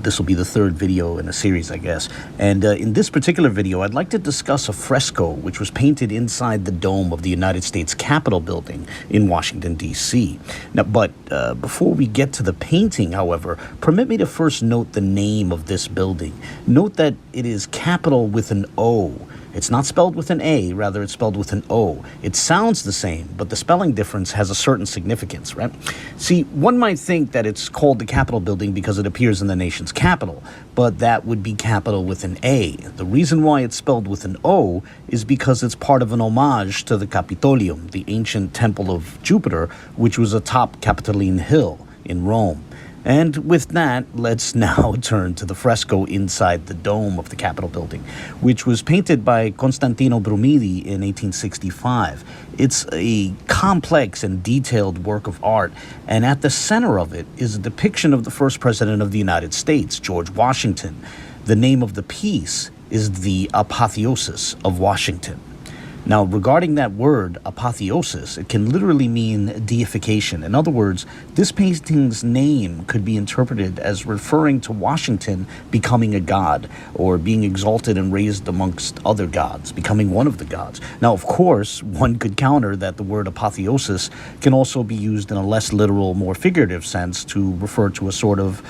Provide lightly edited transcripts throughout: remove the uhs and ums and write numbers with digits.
This will be the third video in a series, I guess. And in this particular video, I'd like to discuss a fresco which was painted inside the dome of the United States Capitol building in Washington, D.C. Now, but before we get to the painting, however, permit me to first note the name of this building. Note that it is Capitol with an O. It's not spelled with an A, rather it's spelled with an O. It sounds the same, but the spelling difference has a certain significance, right? See, one might think that it's called the Capitol building because it appears in the nation's capital, but that would be Capitol with an A. The reason why it's spelled with an O is because it's part of an homage to the Capitolium, the ancient temple of Jupiter, which was atop Capitoline Hill in Rome. And with that, let's now turn to the fresco inside the dome of the Capitol building, which was painted by Constantino Brumidi in 1865. It's a complex and detailed work of art, and at the center of it is a depiction of the first president of the United States, George Washington. The name of the piece is the Apotheosis of Washington. Now, regarding that word, apotheosis, it can literally mean deification. In other words, this painting's name could be interpreted as referring to Washington becoming a god, or being exalted and raised amongst other gods, becoming one of the gods. Now, of course, one could counter that the word apotheosis can also be used in a less literal, more figurative sense to refer to a sort of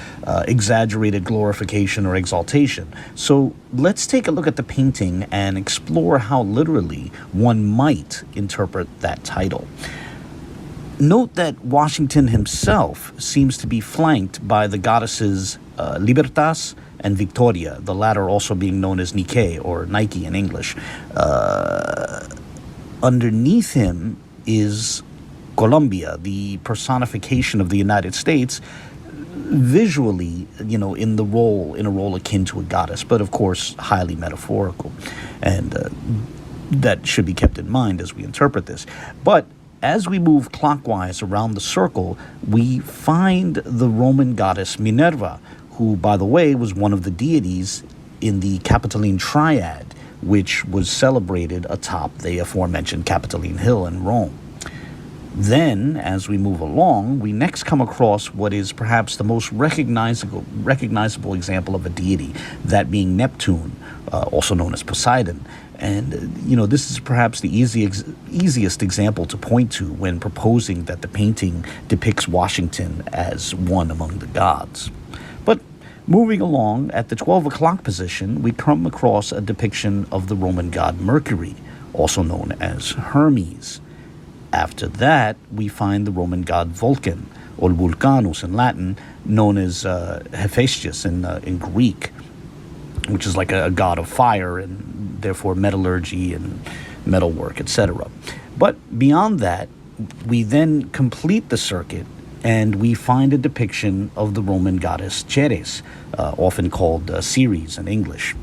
exaggerated glorification or exaltation. So let's take a look at the painting and explore how literally one might interpret that title. Note that Washington himself seems to be flanked by the goddesses Libertas and Victoria, the latter also being known as Nike, or Nike in English. Underneath him is Colombia, the personification of the United States, visually, in a role akin to a goddess, but of course highly metaphorical, and that should be kept in mind as we interpret this. But as we move clockwise around the circle, we find the Roman goddess Minerva, who, by the way, was one of the deities in the Capitoline Triad, which was celebrated atop the aforementioned Capitoline Hill in Rome. Then, as we move along, we next come across what is perhaps the most recognizable example of a deity, that being Neptune, also known as Poseidon. And, this is perhaps the easiest example to point to when proposing that the painting depicts Washington as one among the gods. But moving along, at the 12 o'clock position, we come across a depiction of the Roman god Mercury, also known as Hermes. After that, we find the Roman god Vulcan, or Vulcanus in Latin, known as Hephaestus in Greek, which is like a god of fire and therefore metallurgy and metalwork, etc. But beyond that, we then complete the circuit and we find a depiction of the Roman goddess Ceres, often called Ceres in English.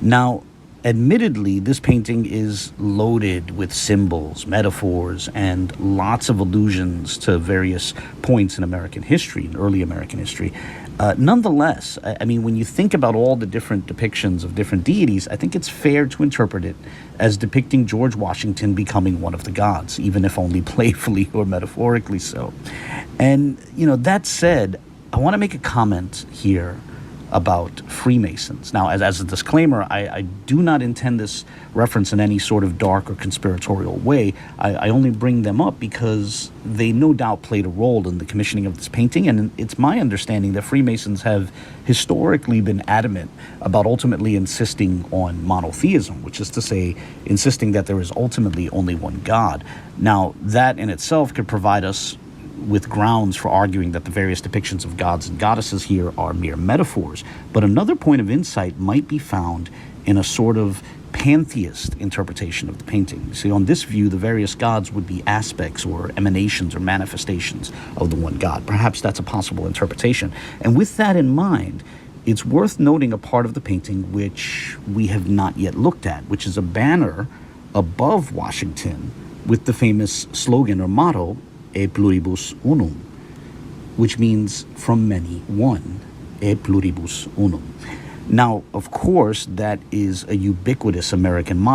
Now, admittedly, this painting is loaded with symbols, metaphors, and lots of allusions to various points in American history, in early American history. Nonetheless, when you think about all the different depictions of different deities, I think it's fair to interpret it as depicting George Washington becoming one of the gods, even if only playfully or metaphorically so. And, that said, I want to make a comment here about Freemasons. Now, as a disclaimer, I do not intend this reference in any sort of dark or conspiratorial way. I only bring them up because they no doubt played a role in the commissioning of this painting, and it's my understanding that Freemasons have historically been adamant about ultimately insisting on monotheism, which is to say, insisting that there is ultimately only one God. Now, that in itself could provide us with grounds for arguing that the various depictions of gods and goddesses here are mere metaphors. But another point of insight might be found in a sort of pantheist interpretation of the painting. See, on this view, the various gods would be aspects or emanations or manifestations of the one God. Perhaps that's a possible interpretation. And with that in mind, it's worth noting a part of the painting which we have not yet looked at, which is a banner above Washington with the famous slogan or motto, E pluribus unum, which means from many one, E pluribus unum. Now, of course, that is a ubiquitous American motto.